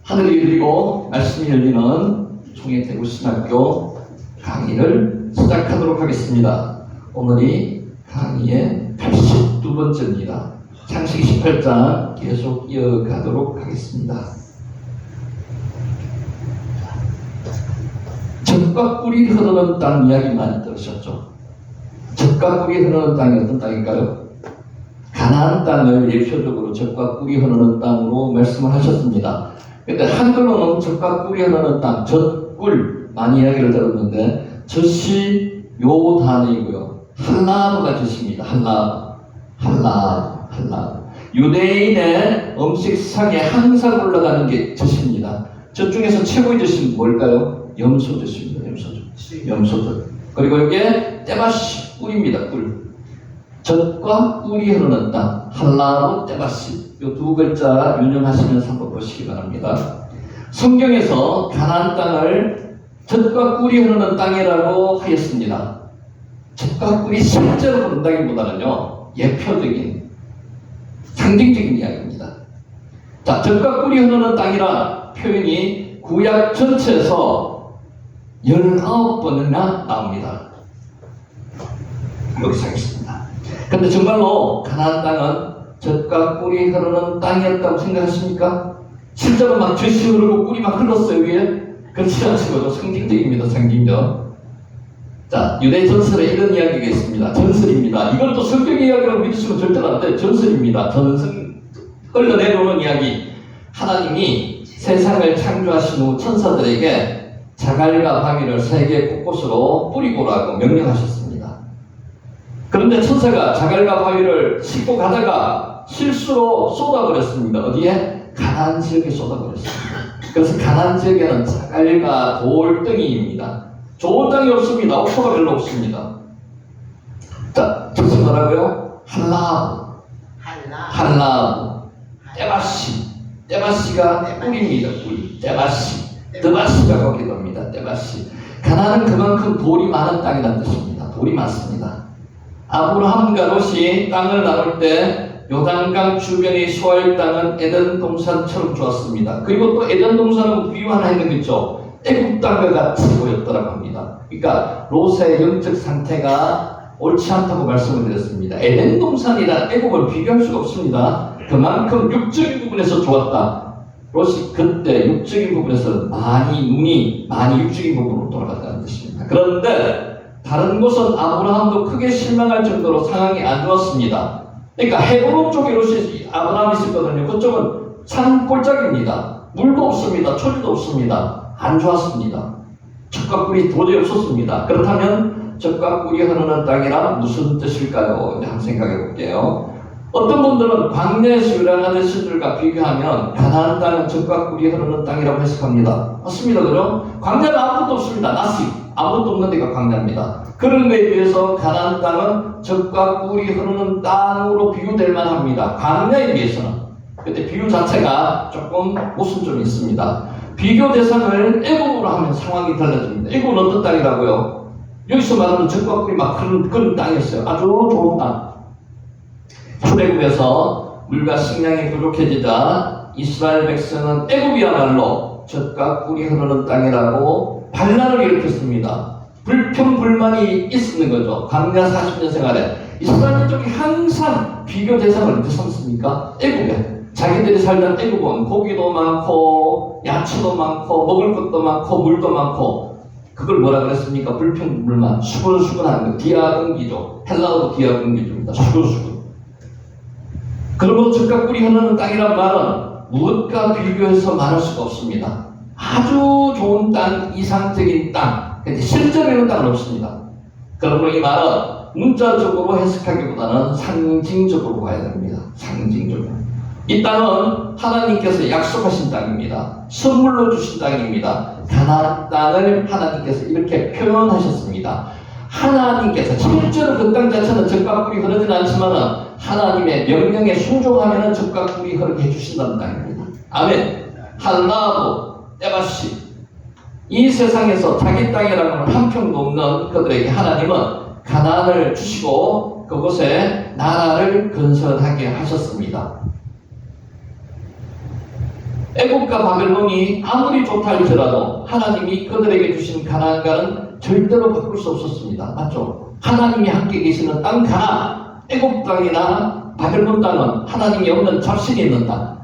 하늘이 열리고 말씀이 열리는 총회대구신학교 강의를 시작하도록 하겠습니다. 오늘이 강의의 82번째입니다. 창세기 18장 계속 이어가도록 하겠습니다. 젖과 꿀이 흐르는 땅 이야기 많이 들으셨죠? 젖과 꿀이 흐르는 땅이 어떤 땅일까요? 가나안 땅을 예표적으로 젖과 꿀이 흐르는 땅으로 말씀을 하셨습니다. 근데 한글로는 젖과 꿀이 흐르는 땅, 젖, 꿀 많이 이야기를 들었는데 젖이 요 단어이고요. 할라브가 젖입니다. 할라브. 유대인의 음식상에 항상 올라가는 게 젖입니다. 젖 중에서 최고의 젖이 뭘까요? 염소젖입니다. 염소젖. 그리고 이게 떼바시 꿀입니다. 꿀. 젖과 꿀이 흐르는 땅, 할라브 떼바시. 이 두 글자 유념하시면서 한번 보시기 바랍니다. 성경에서 가나안 땅을 젖과 꿀이 흐르는 땅이라고 하였습니다. 젖과 꿀이 실제로 흐른다기보다는요, 예표적인, 상징적인 이야기입니다. 자, 젖과 꿀이 흐르는 땅이란 표현이 구약 전체에서 19번이나 나옵니다. 여기서 하겠습니다. 근데 정말로 가나안 땅은 젖과 꿀이 흐르는 땅이었다고 생각하십니까? 실제로 막 젖이 흐르고 꿀이 막 흘렀어요, 위에? 그렇지 않죠. 상징적입니다, 상징적. 자, 유대 전설에 이런 이야기가 있습니다. 전설입니다. 이걸 또 성경 이야기라고 믿으시면 절대로 안 돼요. 전설입니다. 흘러내려오는 이야기. 하나님이 세상을 창조하신 후 천사들에게 자갈과 바위를 세계 곳곳으로 뿌리고라고 명령하셨습니다. 그런데 천사가 자갈과 바위를 싣고 가다가 실수로 쏟아버렸습니다. 어디에? 가나안 지역에 쏟아버렸습니다. 그래서 가나안 지역에는 자갈과 돌덩이입니다. 좋은 땅이 없습니다. 옥토가 별로 없습니다. 자, 저서 뭐라고요? 할라브. 떼바시가 꿀입니다. 꿀. 드바시가 거기 겁니다. 떼바시. 가나안은 그만큼 돌이 많은 땅이라는 뜻입니다. 돌이 많습니다. 아브라함과 롯이 땅을 나눌 때 요단강 주변의 소할 땅은 에덴 동산처럼 좋았습니다. 그리고 또 에덴 동산은 비유 하나 있는 거 있죠. 애굽 땅과 같이 보였더라고 합니다. 그러니까 롯의 영적 상태가 옳지 않다고 말씀을 드렸습니다. 에덴 동산이랑 애굽을 비교할 수가 없습니다. 그만큼 육적인 부분에서 좋았다. 롯이 그때 육적인 부분에서 눈이 많이 육적인 부분으로 돌아갔다는 뜻입니다. 그런데 다른 곳은 아브라함도 크게 실망할 정도로 상황이 안 좋았습니다. 그러니까 헤브론 쪽에 롯이 아브라함이 있었거든요. 그쪽은 산 꼴짝입니다. 물도 없습니다. 초리도 없습니다. 안 좋았습니다. 젖과 꿀이 도저히 없었습니다. 그렇다면 젖과 꿀이 흐르는 땅이란 무슨 뜻일까요? 이제 한번 생각해 볼게요. 어떤 분들은 광야에서 유랑하는 시들과 비교하면 가나안 땅은 젖과 꿀이 흐르는 땅이라고 해석합니다. 맞습니다. 그죠? 광야는 아무것도 없습니다. 아무것도 없는 데가 광야입니다. 그런 거에 비해서 가나안 땅은 젖과 꿀이 흐르는 땅으로 비유될 만합니다. 광야에 비해서는. 근데 비유 자체가 조금 모순점이 있습니다. 비교 대상을 애굽으로 하면 상황이 달라집니다. 애굽은 어떤 땅이라고요? 여기서 말하는 젖과 꿀이 막 흐르는 그런 땅이었어요. 아주 좋은 땅. 출애굽에서 물과 식량이 부족해지자 이스라엘 백성은 애굽이야말로 젖과 꿀이 흐르는 땅이라고 반란을 일으켰습니다. 불평불만이 있었는 거죠. 광야 40년 생활에 이스라엘 쪽이 항상 비교 대상을 어디 삼습니까? 애굽에. 자기들이 살던 애굽은 고기도 많고 야채도 많고 먹을 것도 많고 물도 많고 그걸 뭐라 그랬습니까? 불평불만, 수근수근하는 거. 디아근기죠. 헬라어도 디아근기조입니다. 수근수근. 그러므로 젖과 꿀이 흐르는 땅이란 말은 무엇과 비교해서 말할 수가 없습니다. 아주 좋은 땅, 이상적인 땅. 근데 실제로 이런 땅은 없습니다. 그러므로 이 말은 문자적으로 해석하기보다는 상징적으로 봐야 됩니다. 상징적으로. 이 땅은 하나님께서 약속하신 땅입니다. 선물로 주신 땅입니다. 가나안 땅을 하나님께서 이렇게 표현하셨습니다. 하나님께서 실제로 그 땅 자체는 젖과 꿀이 흐르지는 않지만 하나님의 명령에 순종하면 젖과 꿀이 흐르게 해주신다는 땅입니다. 아멘. 할라브, 떼바시. 이 세상에서 자기 땅이라고는 한 평도 없는 그들에게 하나님은 가나안을 주시고 그곳에 나라를 건설하게 하셨습니다. 애국과 바벨론이 아무리 좋다 할지라도 하나님이 그들에게 주신 가나안과는 절대로 바꿀 수 없었습니다. 맞죠? 하나님이 함께 계시는 땅 가나안, 애국 땅이나 바벨론 땅은 하나님이 없는 잡신이 있는 땅.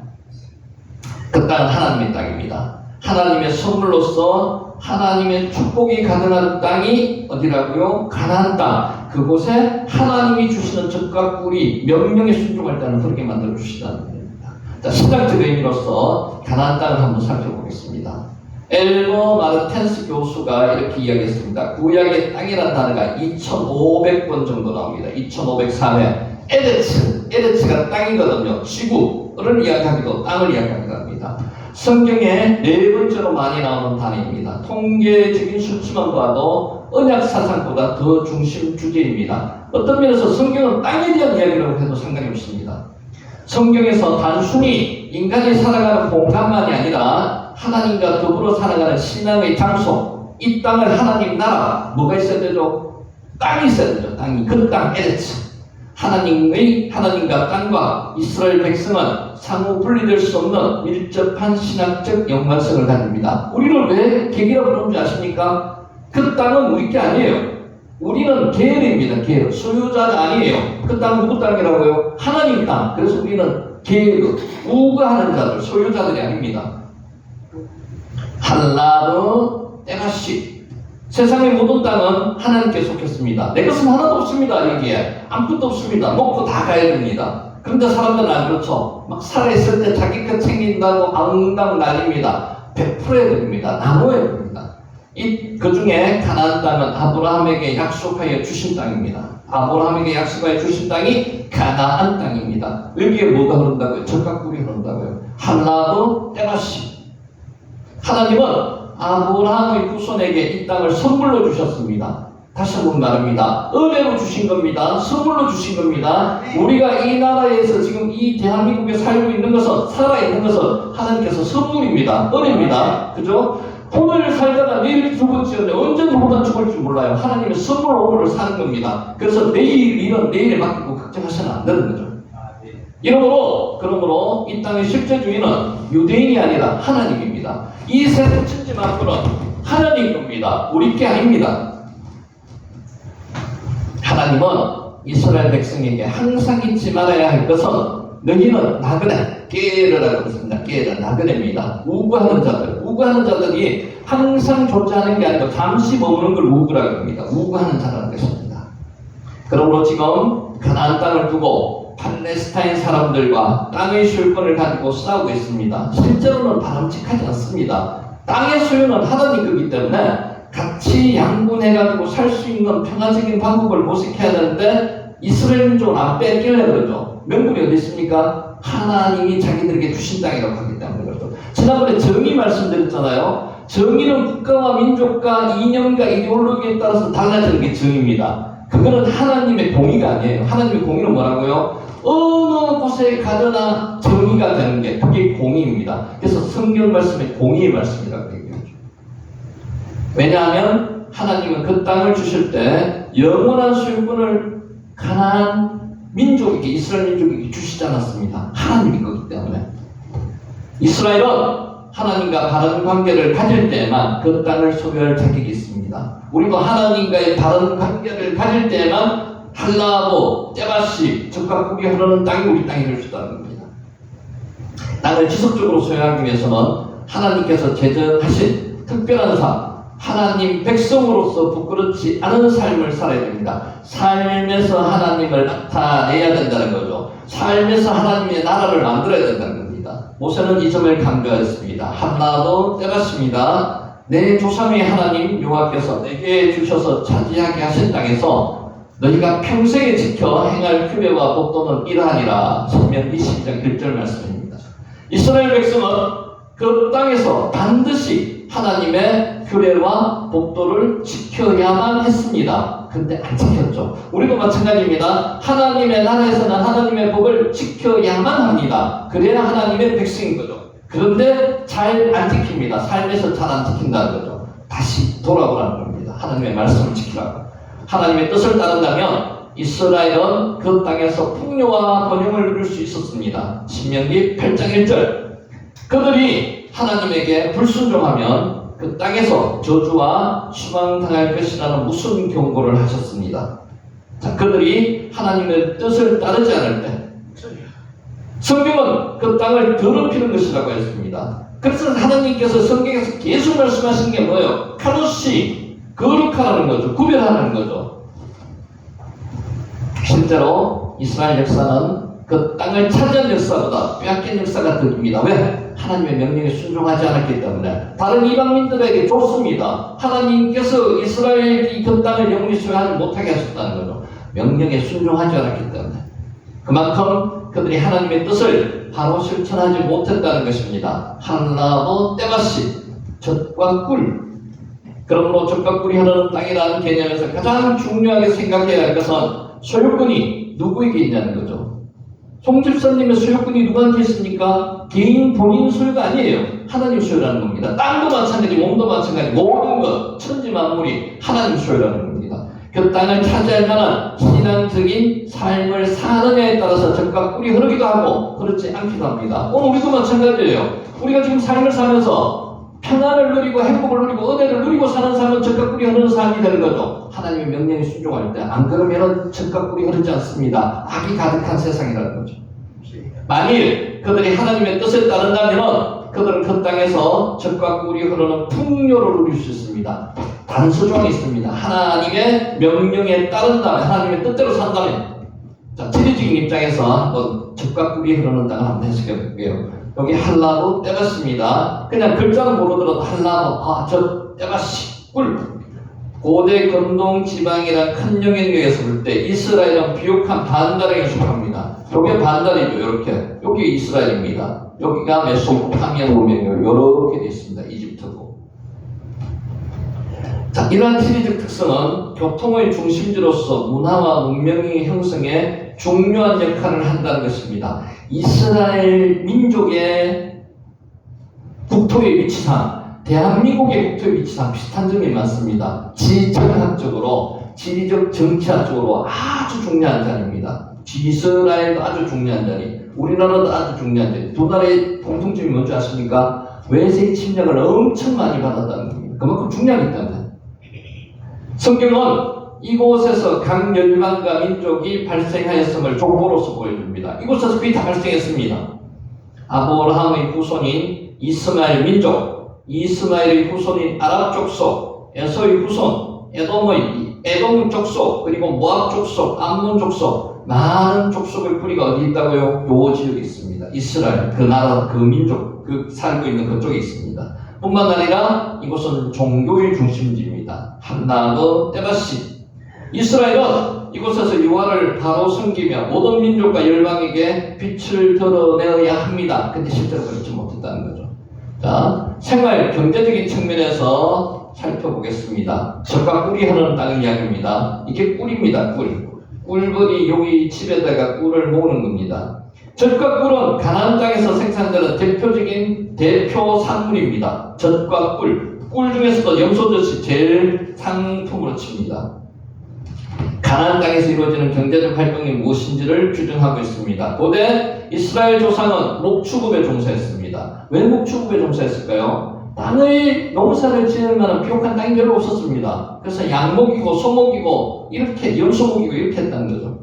그 땅은 하나님의 땅입니다. 하나님의 선물로서 하나님의 축복이 가득한 땅이 어디라고요? 가나안 땅. 그곳에 하나님이 주시는 젖과 꿀이 명령에 순종할 때는 그렇게 만들어 주시다는 겁니다. 자, 신학적 의미로서 가나안 땅을 한번 살펴보겠습니다. 엘머 마르텐스 교수가 이렇게 이야기했습니다. 구약의 땅이라는 단어가 2500번 정도 나옵니다. 2504회. 에레츠가 땅이거든요. 지구를 이야기하기도 땅을 이야기하기도 합니다. 성경에 네 번째로 많이 나오는 단어입니다. 통계적인 수치만 봐도 언약 사상보다 더 중심 주제입니다. 어떤 면에서 성경은 땅에 대한 이야기라고 해도 상관이 없습니다. 성경에서 단순히 인간이 살아가는 공간만이 아니라 하나님과 더불어 살아가는 신앙의 장소, 이 땅을 하나님 나라, 뭐가 있어야 되죠? 땅이 있어야 되죠. 땅이. 그 땅, 에레츠. 하나님과 땅과 이스라엘 백성은 상호 분리될 수 없는 밀접한 신학적 연관성을 가집니다. 우리를 왜 객이라고 부르는지 아십니까? 그 땅은 우리 게 아니에요. 우리는 계열입니다. 계열. 소유자가 아니에요. 그 땅은 누구 땅이라고요? 하나님 땅. 그래서 우리는 계열, 우거하는 자들, 소유자들이 아닙니다. 할라르 때가시. 세상의 모든 땅은 하나님께 속했습니다. 내 것은 하나도 없습니다. 여기에 아무것도 없습니다. 먹고 다 가야 됩니다. 그런데 사람들은 안 그렇죠. 막 살아있을 때 자기 것 챙긴다고 앙당 날립니다. 베풀어야 됩니다. 나눠야 됩니다. 그 중에 가나안 땅은 아브라함에게 약속하여 주신 땅입니다. 아브라함에게 약속하여 주신 땅이 가나안 땅입니다. 여기에 뭐가 흐른다고요? 젖과 꿀이 흐른다고요. 할라도 때마시. 하나님은 아브라함의 후손에게 이 땅을 선물로 주셨습니다. 다시 한번 말합니다. 은혜로 주신 겁니다. 선물로 주신 겁니다. 우리가 이 나라에서 지금 이 대한민국에 살고 있는 것은, 살아있는 것은 하나님께서 선물입니다. 은혜입니다. 그죠? 오늘 살다가 내일 죽을지언데 언제 누구나 죽을지 몰라요. 하나님의 선물 오늘을 사는 겁니다. 그래서 내일 일은 내일에 맡기고 걱정하시면 안 되는 거죠. 그러므로 이 땅의 실제 주인은 유대인이 아니라 하나님입니다. 이 세상 천지 만물은 하나님 겁니다. 우리 게 아닙니다. 하나님은 이스라엘 백성에게 항상 잊지 말아야 할 것은 너희는 나그네, 깨르라고 했습니다. 깨르, 나그네입니다. 우구하는 자들이 항상 존재하는 게 아니고 잠시 머무는 걸 우구라고 합니다. 우구하는 자라는 것입니다. 그러므로 지금 가나안 땅을 두고 팔레스타인 사람들과 땅의 소유권을 가지고 싸우고 있습니다. 실제로는 바람직하지 않습니다. 땅의 소유는 하나님 거기 때문에 같이 양분해가지고 살 수 있는 평화적인 방법을 모색해야 되는데 이스라엘 민족은 안 뺏길래 그러죠. 명분이 어디 있습니까? 하나님이 자기들에게 주신 땅이라고 하기 때문에 그렇죠. 지난번에 정의 말씀드렸잖아요. 정의는 국가와 민족과 이념과 이데올로기에 따라서 달라지는 게 정의입니다. 그거는 하나님의 공의가 아니에요. 하나님의 공의는 뭐라고요? 어느 곳에 가거나 정의가 되는 게 그게 공의입니다. 그래서 성경 말씀의 공의의 말씀이라고 얘기하죠. 왜냐하면 하나님은 그 땅을 주실 때 영원한 소유권을 가나안 민족에게, 이스라엘 민족에게 주시지 않았습니다. 하나님이 거기 때문에. 이스라엘은 하나님과 바른 관계를 가질 때에만 그 땅을 소유할 자격이 있습니다. 우리도 하나님과의 바른 관계를 가질 때에만 할라보, 떼바시, 젖과 꿀이 흐르는 땅이 우리 땅이 될 수 있다는 겁니다. 땅을 지속적으로 소유하기 위해서는 하나님께서 제정하신 특별한 삶, 하나님 백성으로서 부끄럽지 않은 삶을 살아야 됩니다. 삶에서 하나님을 나타내야 된다는 거죠. 삶에서 하나님의 나라를 만들어야 된다는 겁니다. 모세는 이 점을 강조했습니다. 할라보, 떼바시입니다. 내 조상의 하나님 여호와께서 내게 주셔서 차지하게 하신 땅에서 너희가 평생에 지켜 행할 규례와 법도는 이러하니라. 신명기 12장 1절 말씀입니다. 이스라엘 백성은 그 땅에서 반드시 하나님의 규례와 법도를 지켜야만 했습니다. 근데 안 지켰죠. 우리도 마찬가지입니다. 하나님의 나라에서는 하나님의 법을 지켜야만 합니다. 그래야 하나님의 백성인 거죠. 그런데 잘 안 지킵니다. 삶에서 잘 안 지킨다는 거죠. 다시 돌아오라는 겁니다. 하나님의 말씀을 지키라고. 하나님의 뜻을 따른다면 이스라엘은 그 땅에서 풍요와 번영을 누릴 수 있었습니다. 신명기 8장 1절. 그들이 하나님에게 불순종하면 그 땅에서 저주와 추방당할 것이라는 무슨 경고를 하셨습니다. 자, 그들이 하나님의 뜻을 따르지 않을 때 성경은 그 땅을 더럽히는 것이라고 했습니다. 그래서 하나님께서 성경에서 계속 말씀하시는 게 뭐예요? 카도시, 거룩하라는 거죠. 구별하는 거죠. 실제로 이스라엘 역사는 그 땅을 차지한 역사보다 빼앗긴 역사가 더 깁니다. 왜? 하나님의 명령에 순종하지 않았기 때문에. 다른 이방민들에게 줬습니다. 하나님께서 이스라엘이 그 땅을 영원히 소유하지 못하게 하셨다는 거죠. 명령에 순종하지 않았기 때문에. 그만큼 그들이 하나님의 뜻을 바로 실천하지 못했다는 것입니다. 한라도 때마시, 젖과 꿀. 그러므로 젖과 꿀이 흐르는 땅이라는 개념에서 가장 중요하게 생각해야 할 것은 소유권이 누구에게 있냐는 거죠. 송 집사님의 소유권이 누구한테 있습니까? 개인 본인 소유가 아니에요. 하나님 소유라는 겁니다. 땅도 마찬가지, 몸도 마찬가지, 모든 것, 천지 만물이 하나님 소유라는 겁니다. 그 땅을 차지할 만한 신앙적인 삶을 사느냐에 따라서 젖과 꿀이 흐르기도 하고 그렇지 않기도 합니다. 오늘 우리도 마찬가지예요. 우리가 지금 삶을 살면서 평안을 누리고 행복을 누리고 은혜를 누리고 사는 삶은 젖과 꿀이 흐르는 삶이 되는 거죠. 하나님의 명령에 순종할 때 안 그러면 젖과 꿀이 흐르지 않습니다. 악이 가득한 세상이라는 거죠. 만일 그들이 하나님의 뜻에 따른다면 그들은 그 땅에서 젖과 꿀이 흐르는 풍요를 누릴 수 있습니다. 단서조항이 있습니다. 하나님의 명령에 따른다면, 하나님의 뜻대로 산다면. 자, 지리적인 입장에서 한번 젖과 꿀이 흐르는 땅을 한번 해석해 볼게요. 여기 할라도 때바시입니다. 그냥 글자는 모르더라도 할라도, 저 때바시, 꿀. 고대 근동 지방이란 큰 영역에서 볼 때 이스라엘은 비옥한 반달에 속합니다. 여기 반달이죠. 이렇게. 여기 이스라엘입니다. 여기가 메소포타미아 문명이에요. 이렇게 되어 있습니다. 이집트도. 자, 이러한 지리적 특성은 교통의 중심지로서 문화와 문명의 형성에 중요한 역할을 한다는 것입니다. 이스라엘 민족의 국토의 위치상, 대한민국의 국토의 위치상 비슷한 점이 많습니다. 지정학적으로, 지리적 정치학적으로 아주 중요한 자리입니다. 이스라엘도 아주 중요한 자리, 우리나라도 아주 중요한 자리. 두 나라의 공통점이 뭔지 아십니까? 외세의 침략을 엄청 많이 받았다는 겁니다. 그만큼 중요하기 때문에. 성경은 이곳에서 각 열방과 민족이 발생하였음을 족보로서 보여줍니다. 이곳에서 그게 다 발생했습니다. 아브라함의 후손인 이스마엘 민족, 이스마엘의 후손인 아랍 족속, 에서의 후손, 에돔 족속, 그리고 모압 족속, 암몬 족속, 많은 족속의 뿌리가 어디 있다고요? 요 지역에 있습니다. 이스라엘, 그 나라, 그 민족, 그 살고 있는 그쪽에 있습니다. 뿐만 아니라 이곳은 종교의 중심지입니다. 한나도 때바시. 이스라엘은 이곳에서 여호와를 바로 섬기며 모든 민족과 열방에게 빛을 드러내어야 합니다. 근데 실제로 그렇지 못했다는 거죠. 자, 생활 경제적인 측면에서 살펴보겠습니다. 젖과 꿀이 흐르는 땅의 이야기입니다. 이게 꿀입니다. 꿀벌이 여기 집에다가 꿀을 모으는 겁니다. 젖과 꿀은 가나안 땅에서 생산되는 대표적인 대표 산물입니다. 젖과 꿀 중에서도 염소젖이 제일 상품으로 칩니다. 가나안 땅에서 이루어지는 경제적 활동이 무엇인지를 규정하고 있습니다. 고대 이스라엘 조상은 목축업에 종사했습니다. 왜 목축업에 종사했을까요? 땅을 농사를 지을 만한 비옥한 땅이 별로 없었습니다. 그래서 양목이고 소목이고 이렇게 연소목이고 이렇게 했다는 거죠.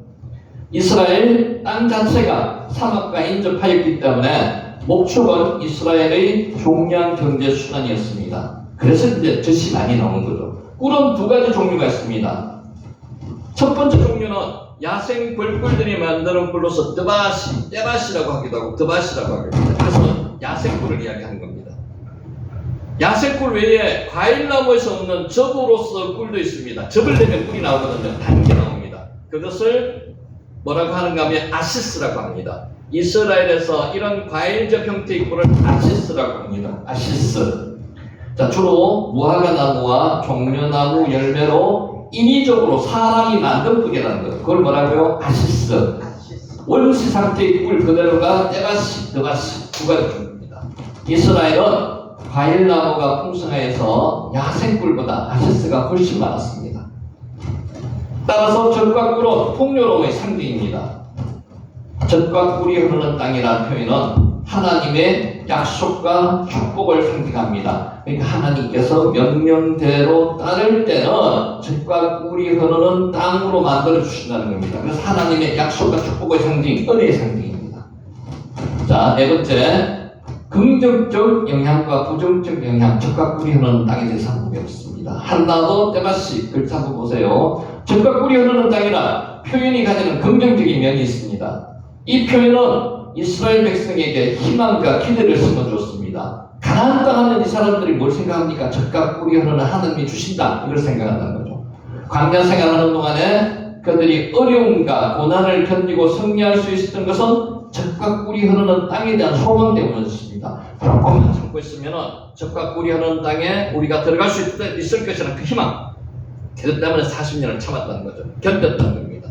이스라엘 땅 자체가 사막과 인접하였기 때문에 목축은 이스라엘의 중요한 경제 수단이었습니다. 그래서 이제 젖이 많이 나오는 거죠. 꿀은 두 가지 종류가 있습니다. 첫 번째 종류는 야생 벌꿀들이 만드는 꿀로서 때바시라고 하기도 하고 드바시라고 하기도 합니다. 그래서 야생꿀을 이야기하는 겁니다. 야생꿀 외에 과일나무에서 얻는 즙으로서 꿀도 있습니다. 즙을 내면 꿀이 나오거든요. 단 게 나옵니다. 그것을 뭐라고 하는가 하면 아시스라고 합니다. 이스라엘에서 이런 과일적 형태의 꿀을 아시스라고 합니다. 아시스. 자, 주로 무화과 나무와 종려나무 열매로 인위적으로 사람이 만든 꿀이라는 것. 그걸 뭐라고요? 아시스. 원시 상태의 꿀 그대로가 때바시, 드바시 두 가지 꿀입니다. 이스라엘은 과일나무가 풍성하여서 야생꿀보다 아시스가 훨씬 많았습니다. 따라서 젖과 꿀은 풍요로움의 상징입니다. 젖과 꿀이 흐르는 땅이라는 표현은 하나님의 약속과 축복을 상징합니다. 그러니까 하나님께서 명령대로 따를 때는 젖과 꿀이 흐르는 땅으로 만들어 주신다는 겁니다. 그래서 하나님의 약속과 축복의 상징, 은혜의 상징입니다. 자, 네 번째, 긍정적 영향과 부정적 영향, 젖과 꿀이 흐르는 땅에 대해서 한번 배웠습니다. 한나도 때마시 글자 한번 보세요. 젖과 꿀이 흐르는 땅이란 표현이 가지는 긍정적인 면이 있습니다. 이 표현은 이스라엘 백성에게 희망과 기대를 심어주었습니다. 가나안 땅 하면 이 사람들이 뭘 생각합니까? 젖과 꿀이 흐르는 하나님이 주신다, 이걸 생각한다는 거죠. 광야 생활하는 동안에 그들이 어려움과 고난을 견디고 승리할 수 있었던 것은 젖과 꿀이 흐르는 땅에 대한 소망 때문이었습니다. 조금만 참고 있으면 젖과 꿀이 흐르는 땅에 우리가 들어갈 수 있을 것이라는 그 희망, 그 때문에 40년을 참았다는 거죠. 견뎠다는 겁니다.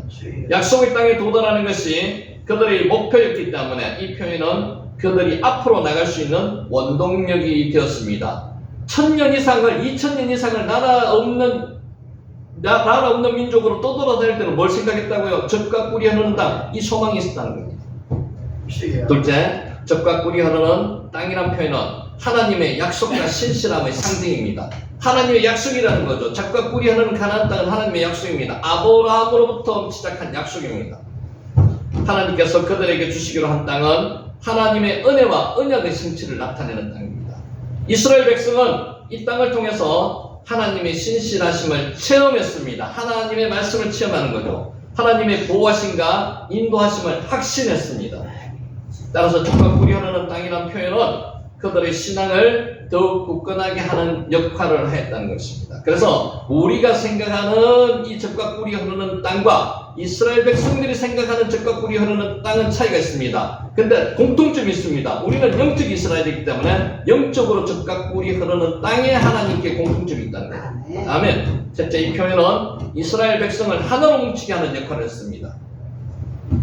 약속의 땅에 도달하는 것이 그들의 목표였기 때문에 이 표현은 그들이 앞으로 나갈 수 있는 원동력이 되었습니다. 1000년 이상을, 2000년 이상을 나라 없는 민족으로 떠돌아다닐 때는 뭘 생각했다고요? 젖과 꿀이 흐르는 땅, 이 소망이 있었다는 겁니다. 둘째, 젖과 꿀이 흐르는 땅이란 표현은 하나님의 약속과 신실함의 상징입니다. 하나님의 약속이라는 거죠. 젖과 꿀이 흐르는 가나안 땅은 하나님의 약속입니다. 아브라함으로부터 시작한 약속입니다. 하나님께서 그들에게 주시기로 한 땅은 하나님의 은혜와 언약의 성취를 나타내는 땅입니다. 이스라엘 백성은 이 땅을 통해서 하나님의 신실하심을 체험했습니다. 하나님의 말씀을 체험하는 거죠. 하나님의 보호하심과 인도하심을 확신했습니다. 따라서 젖과 꿀이 흐르는 땅이라는 표현은 그들의 신앙을 더욱 굳건하게 하는 역할을 했다는 것입니다. 그래서 우리가 생각하는 이 젖과 꿀이 흐르는 땅과 이스라엘 백성들이 생각하는 젖과 꿀이 흐르는 땅은 차이가 있습니다. 근데 공통점이 있습니다. 우리는 영적 이스라엘이기 때문에 영적으로 젖과 꿀이 흐르는 땅에 하나님께 공통점이 있다는 거예요. 아멘. 셋째, 이 표현은 이스라엘 백성을 하나로 뭉치게 하는 역할을 했습니다.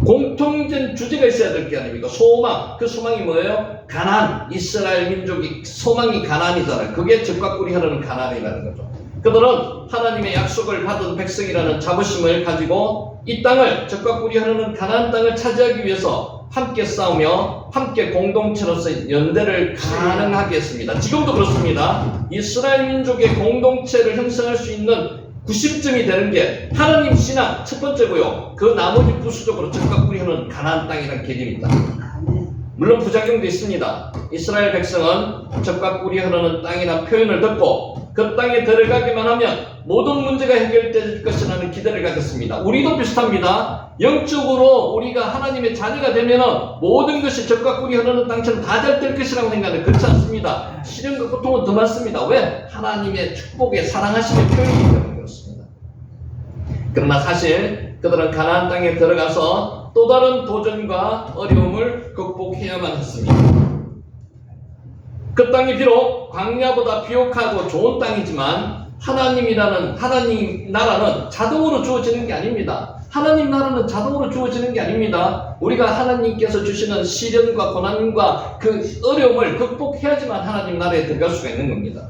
공통된 주제가 있어야 될 게 아닙니까? 소망. 그 소망이 뭐예요? 가나안. 이스라엘 민족이 소망이 가나안이잖아요. 그게 젖과 꿀이 흐르는 가나안이라는 거죠. 그들은 하나님의 약속을 받은 백성이라는 자부심을 가지고 이 땅을, 젖과 꿀이 흐르는 가나안 땅을 차지하기 위해서 함께 싸우며 함께 공동체로서 연대를 가능하게 했습니다. 지금도 그렇습니다. 이스라엘 민족의 공동체를 형성할 수 있는 구심점이 되는 게 하나님 신앙 첫 번째고요. 그 나머지 부수적으로 젖과 꿀이 흐르는 가나안 땅이라는 개념이 있다. 물론 부작용도 있습니다. 이스라엘 백성은 젖과 꿀이 흐르는 땅이라는 표현을 듣고 그 땅에 들어가기만 하면 모든 문제가 해결될 것이라는 기대를 가졌습니다. 우리도 비슷합니다. 영적으로 우리가 하나님의 자녀가 되면 모든 것이 젖과 꿀이 흐르는 땅처럼 다 잘 될 것이라고 생각하는데 그렇지 않습니다. 시련과 고통은 더 많습니다. 왜? 하나님의 축복의 사랑하심의 표현이기 때문에 그렇습니다. 그러나 사실 그들은 가나안 땅에 들어가서 또 다른 도전과 어려움을 극복해야만 했습니다. 그 땅이 비록 광야보다 비옥하고 좋은 땅이지만 하나님 나라는 자동으로 주어지는 게 아닙니다. 하나님 나라는 자동으로 주어지는 게 아닙니다. 우리가 하나님께서 주시는 시련과 고난과 그 어려움을 극복해야지만 하나님 나라에 들어갈 수가 있는 겁니다.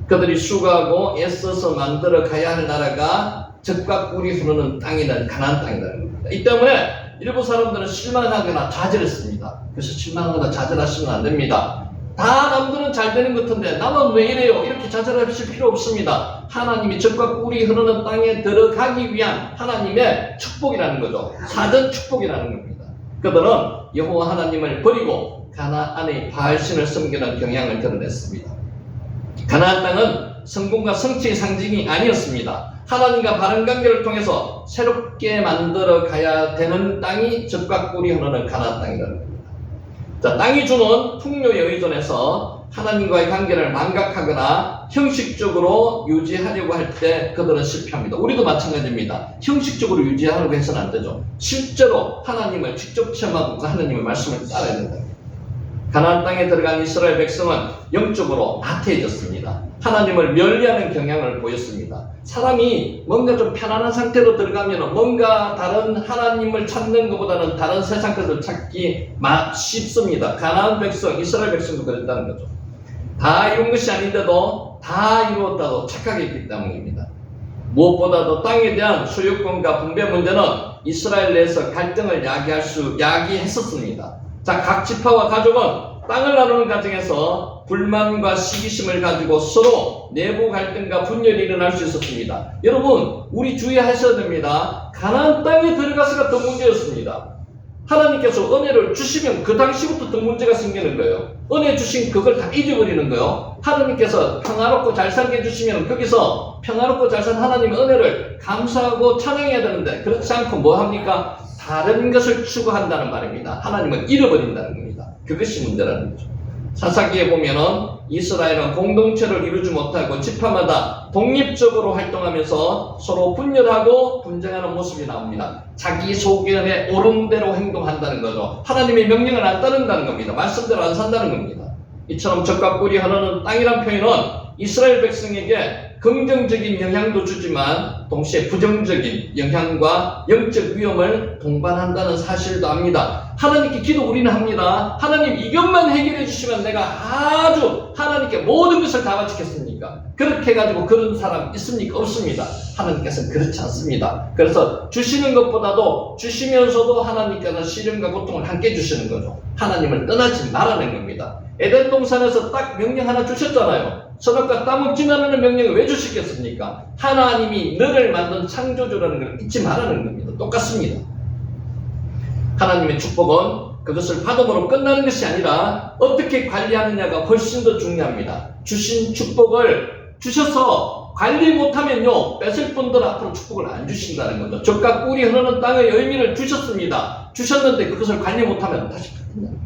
그들이 수고하고 애써서 만들어 가야 할 나라가 젖과 꿀이 흐르는 땅이라는 가나안 땅이라는 겁니다. 이 때문에 일부 사람들은 실망하거나 좌절했습니다. 그래서 실망하거나 좌절하시면 안 됩니다. 다 남들은 잘 되는 것 같은데 나는 왜 이래요? 이렇게 좌절하실 필요 없습니다. 하나님이 젖과 꿀이 흐르는 땅에 들어가기 위한 하나님의 축복이라는 거죠. 사전 축복이라는 겁니다. 그들은 여호와 하나님을 버리고 가나안의 바알신을 섬기는 경향을 드러냈습니다. 가나안 땅은 성공과 성취의 상징이 아니었습니다. 하나님과 바른 관계를 통해서 새롭게 만들어 가야 되는 땅이 젖과 꿀이 흐르는 가나안 땅이라는 겁니다. 자, 땅이 주는 풍요에 의존해서 하나님과의 관계를 망각하거나 형식적으로 유지하려고 할 때 그들은 실패합니다. 우리도 마찬가지입니다. 형식적으로 유지하려고 해서는 안 되죠. 실제로 하나님을 직접 체험하고 그 하나님의 말씀을 따라야 된다. 가나안 땅에 들어간 이스라엘 백성은 영적으로 나태해졌습니다. 하나님을 멀리하는 경향을 보였습니다. 사람이 뭔가 좀 편안한 상태로 들어가면 뭔가 다른 하나님을 찾는 것보다는 다른 세상 것을 찾기 쉽습니다. 가나안 백성, 이스라엘 백성도 그랬다는 거죠. 다 이룬 것이 아닌데도 다 이루었다고 착각했기 때문입니다. 무엇보다도 땅에 대한 소유권과 분배 문제는 이스라엘 내에서 갈등을 야기했었습니다. 자, 각 지파와 가족은 땅을 나누는 과정에서 불만과 시기심을 가지고 서로 내부 갈등과 분열이 일어날 수 있었습니다. 여러분, 우리 주의하셔야 됩니다. 가나안 땅에 들어가서가 더 문제였습니다. 하나님께서 은혜를 주시면 그 당시부터 더 문제가 생기는 거예요. 은혜 주신 그걸 다 잊어버리는 거예요. 하나님께서 평화롭고 잘 살게 해주시면 거기서 평화롭고 잘 산 하나님의 은혜를 감사하고 찬양해야 되는데 그렇지 않고 뭐 합니까? 다른 것을 추구한다는 말입니다. 하나님을 잃어버린다는 겁니다. 그것이 문제라는 거죠. 사사기에 보면은 이스라엘은 공동체를 이루지 못하고 지파마다 독립적으로 활동하면서 서로 분열하고 분쟁하는 모습이 나옵니다. 자기 소견에 옳은 대로 행동한다는 거죠. 하나님의 명령을 안 따른다는 겁니다. 말씀대로 안 산다는 겁니다. 이처럼 적과 꿀이 흐르는 땅이란 표현은 이스라엘 백성에게 긍정적인 영향도 주지만 동시에 부정적인 영향과 영적 위험을 동반한다는 사실도 압니다. 하나님께 기도 우리는 합니다. 하나님 이것만 해결해 주시면 내가 아주 하나님께 모든 것을 다 바치겠습니까? 그렇게 해가지고 그런 사람 있습니까? 없습니다. 하나님께서는 그렇지 않습니다. 그래서 주시는 것보다도 주시면서도 하나님께서 시련과 고통을 함께 주시는 거죠. 하나님을 떠나지 말라는 겁니다. 에덴 동산에서 딱 명령 하나 주셨잖아요. 선악과 따먹지 말라는 명령을 왜 주시겠습니까? 하나님이 너를 만든 창조주라는 걸 잊지 말라는 겁니다. 똑같습니다. 하나님의 축복은 그것을 받음으로 끝나는 것이 아니라 어떻게 관리하느냐가 훨씬 더 중요합니다. 주신 축복을 주셔서 관리 못하면요 뺏을 분들은 앞으로 축복을 안 주신다는 거죠. 적과 꿀이 흐르는 땅의 의미를 주셨습니다. 주셨는데 그것을 관리 못하면 다시 받는다.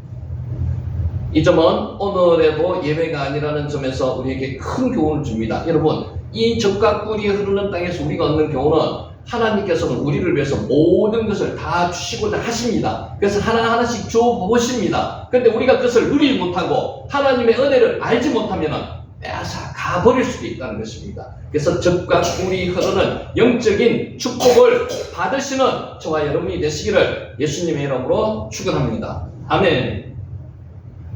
이 점은 오늘에도 예외가 아니라는 점에서 우리에게 큰 교훈을 줍니다. 여러분, 이 적과 꿀이 흐르는 땅에서 우리가 얻는 교훈은 하나님께서는 우리를 위해서 모든 것을 다 주시고자 하십니다. 그래서 하나하나씩 줘보십니다. 그런데 우리가 그것을 누리지 못하고 하나님의 은혜를 알지 못하면 빼앗아 가버릴 수도 있다는 것입니다. 그래서 적과 꿀이 흐르는 영적인 축복을 받으시는 저와 여러분이 되시기를 예수님의 이름으로 축원합니다. 아멘.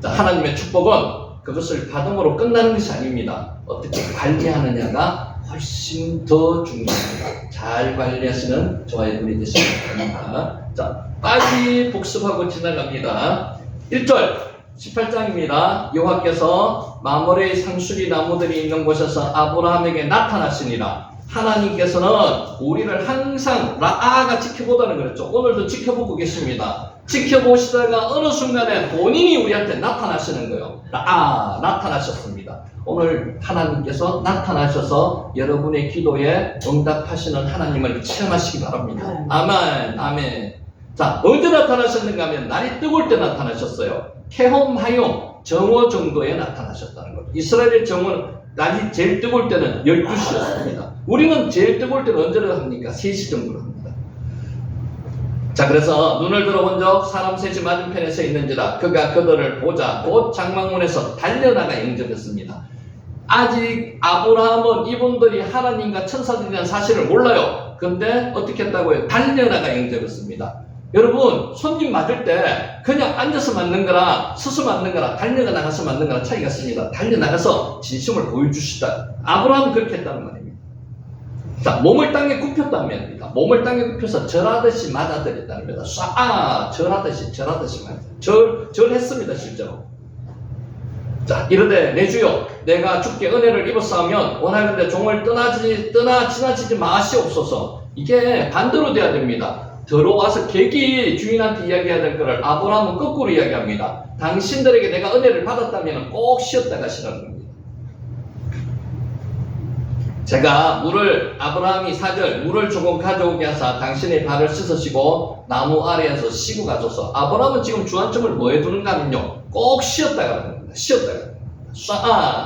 자, 하나님의 축복은 그것을 받음으로 끝나는 것이 아닙니다. 어떻게 관리하느냐가 훨씬 더 중요합니다. 잘 관리하시는 저와 여러분이 되시기 바랍니다. 자, 빨리 복습하고 지나갑니다. 1절 18장입니다. 여호와께서 마므레의 상수리 나무들이 있는 곳에서 아브라함에게 나타나시니라. 하나님께서는 우리를 항상 라아가 지켜보다는 그랬죠. 오늘도 지켜보고 계십니다. 지켜보시다가 어느 순간에 본인이 우리한테 나타나시는 거예요. 나타나셨습니다. 오늘 하나님께서 나타나셔서 여러분의 기도에 응답하시는 하나님을 체험하시기 바랍니다. 아멘, 아멘. 자, 언제 나타나셨는가 하면 날이 뜨거울 때 나타나셨어요. 케홈, 하욤, 정오 정도에 나타나셨다는 거죠. 이스라엘의 정오는 날이 제일 뜨거울 때는 12시였습니다. 우리는 제일 뜨거울 때는 언제를 합니까? 3시 정도로 합니다. 자, 그래서 눈을 들어본 적 사람 셋이 맞은편에 서 있는지라 그가 그들을 보자 곧 장막문에서 달려나가 영접했습니다. 아직 아브라함은 이분들이 하나님과 천사들이라는 사실을 몰라요. 근데 어떻게 했다고요? 달려나가 영접했습니다. 여러분, 손님 맞을 때 그냥 앉아서 맞는 거랑 서서 맞는 거랑 달려가 나가서 맞는 거랑 차이가 있습니다. 달려나가서 진심을 보여주시다. 아브라함은 그렇게 했다는 말입니다. 자, 몸을 땅에 굽혔다는 말입니다. 몸을 땅에 굽혀서 절하듯이 맞아들였다는 겁니다. 절하듯이 절했습니다, 실제로. 자, 이르되 내 주여 내가 주께 은혜를 입었사오면 원하건대 종을 지나치지 마시옵소서. 이게 반대로 돼야 됩니다. 들어와서 객이 주인한테 이야기해야 될 거를 아브라함은 거꾸로 이야기합니다. 당신들에게 내가 은혜를 받았다면 꼭 쉬었다 가시라는 겁니다. 제가 아브라함이 4절 물을 조금 가져오게 하사 당신의 발을 씻으시고 나무 아래에서 쉬고 가줘서 아브라함은 지금 주안점을 뭐 해두는가 하면요 꼭 쉬었다가 합니다.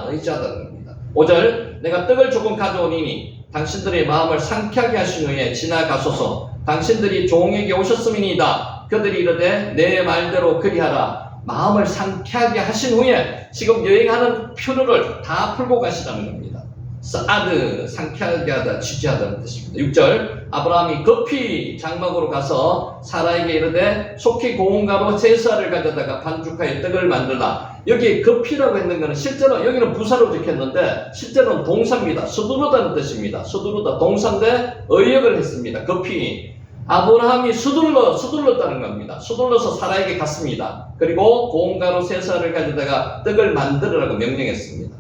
의지하다는 겁니다. 5절 내가 떡을 조금 가져오니니 당신들의 마음을 상쾌하게 하신 후에 지나가소서. 당신들이 종에게 오셨음이니이다. 그들이 이르되 내 말대로 그리하라. 마음을 상쾌하게 하신 후에 지금 여행하는 표류를 다 풀고 가시라는 겁니다. 상쾌하게 하다, 취지하다는 뜻입니다. 6절 아브라함이 급히 장막으로 가서 사라에게 이르되 속히 고운가루 3쌀을 가져다가 반죽하여 떡을 만들라. 여기 급히라고 했는 것은 실제로 여기는 부사로 적혔는데 실제로는 동사입니다. 서두르다는 뜻입니다. 서두르다 동사인데 의역을 했습니다. 급히 아브라함이 서둘렀다는 겁니다. 서둘러서 사라에게 갔습니다. 그리고 고운 가루 세 쌀을 가져다가 떡을 만들으라고 명령했습니다.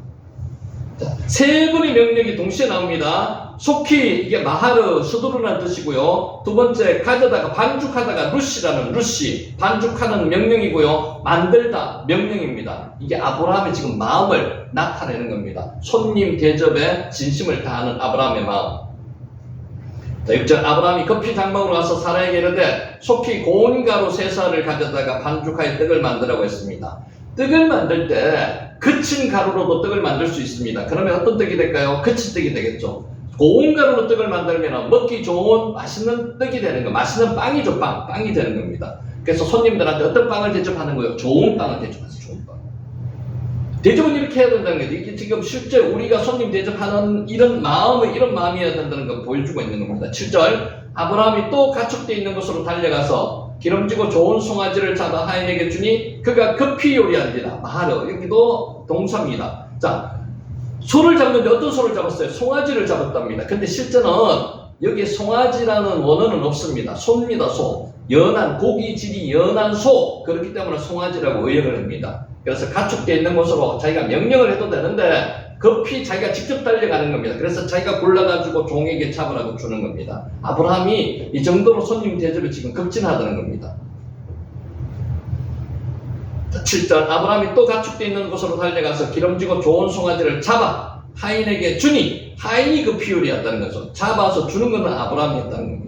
자, 세 번의 명령이 동시에 나옵니다. 속히 이게 마하르 서두르라는 뜻이고요. 두 번째 가져다가 반죽하다가 루시 반죽하는 명령이고요. 만들다 명령입니다. 이게 아브라함의 지금 마음을 나타내는 겁니다. 손님 대접에 진심을 다하는 아브라함의 마음. 자, 6절 아브라함이 급히 장막으로 와서 사라에게 이르되 속히 고운 가루 세 쌀을 가져다가 반죽하여 떡을 만들라고 했습니다. 떡을 만들 때 거친 가루로도 떡을 만들 수 있습니다. 그러면 어떤 떡이 될까요? 거친 떡이 되겠죠. 고운 가루로 떡을 만들면 먹기 좋은 맛있는 떡이 되는 거, 맛있는 빵이죠. 빵이 되는 겁니다. 그래서 손님들한테 어떤 빵을 대접하는 거예요? 좋은 빵을 대접하세요. 좋은 빵. 대접은 이렇게 해야 된다는 거죠. 이게 지금 실제 우리가 손님 대접하는 이런 마음이어야 된다는 걸 보여주고 있는 겁니다. 7절 아브라함이 또 가축되어 있는 곳으로 달려가서 기름지고 좋은 송아지를 잡아 하인에게 주니 그가 급히 요리한디라. 마하르 여기도 동사입니다. 자, 소를 잡는데 어떤 소를 잡았어요? 송아지를 잡았답니다. 근데 실제는 여기 송아지라는 원어는 없습니다. 소입니다. 소. 연한 고기질이 연한 소. 그렇기 때문에 송아지라고 의역을 합니다. 그래서 가축되어 있는 곳으로 자기가 명령을 해도 되는데 급히 자기가 직접 달려가는 겁니다. 그래서 자기가 골라가지고 종에게 잡으라고 주는 겁니다. 아브라함이 이 정도로 손님 대접을 지금 급진하다는 겁니다. 7절 아브라함이 또 가축되어 있는 곳으로 달려가서 기름지고 좋은 송아지를 잡아 하인에게 주니 하인이 급히 요리했다는 거죠. 잡아서 주는 것은 아브라함이 했다는 겁니다.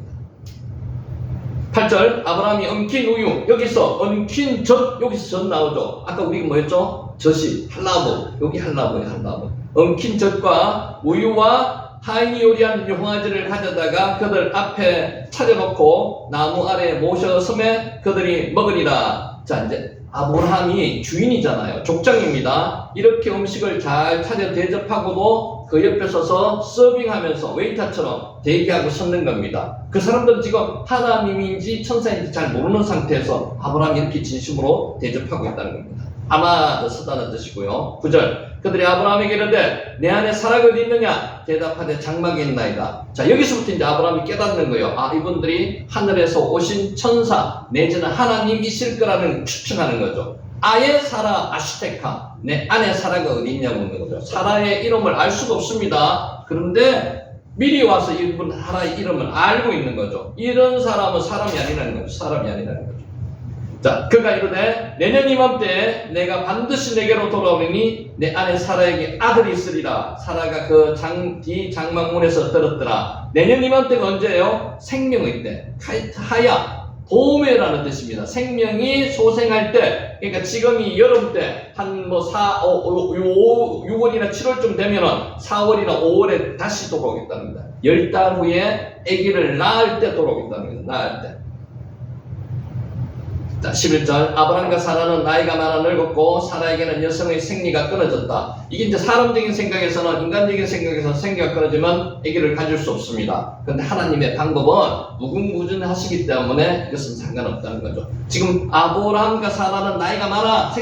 8절 아브라함이 엉킨 우유 여기서 엉킨 젖 여기서 젖 나오죠. 아까 우리가 뭐였죠? 젖이 할라브 여기 할라브예요. 할라브 엉킨 젖과 우유와 하인이 요리한 송아지를 가져다가 그들 앞에 차려놓고 나무 아래에 모셔섬에 그들이 먹으리라. 자 이제 아브라함이 주인이잖아요. 족장입니다. 이렇게 음식을 잘 차려 대접하고도 그 옆에 서서 서빙하면서 웨이터처럼 대기하고 섰는 겁니다. 그 사람들은 지금 하나님인지 천사인지 잘 모르는 상태에서 아브라함이 이렇게 진심으로 대접하고 있다는 겁니다. 아마 서다는 뜻이고요. 9절 그들이 아브라함에게 이르되 내 안에 사라가 어디 있느냐? 대답하되 장막에 있나이다. 자 여기서부터 이제 아브라함이 깨닫는 거예요. 아 이분들이 하늘에서 오신 천사 내지는 하나님이실 거라는 추측하는 거죠. 아예 사라 아슈테카 내 안에 사라가 어디 있냐고 묻는 거죠. 사라의 이름을 알 수가 없습니다. 그런데 미리 와서 이분 사라의 이름을 알고 있는 거죠. 이런 사람은 사람이 아니라는 거죠. 사람이 아니라는 거죠. 자, 그가 이르되 내년 이맘때 내가 반드시 내게로 돌아오리니 내 안에 사라에게 아들이 있으리라. 사라가 그 뒤 장막문에서 들었더라. 내년 이맘때가 언제예요? 생명의 때. 하야 봄에라는 뜻입니다. 생명이 소생할 때, 그러니까 지금이 여름 때, 한 6월이나 7월쯤 되면은 4월이나 5월에 다시 돌아오겠다는 겁니다. 10달 후에 아기를 낳을 때 돌아오겠다는 겁니다. 낳을 때. 자, 11절 아브라함과 사라는 나이가 많아 늙었고 사라에게는 여성의 생리가 끊어졌다. 이게 이제 사람적인 생각에서는 인간적인 생각에서 생리가 끊어지면 아기를 가질 수 없습니다. 그런데 하나님의 방법은 무궁무진하시기 때문에 이것은 상관없다는 거죠. 지금 아브라함과 사라는 나이가 많아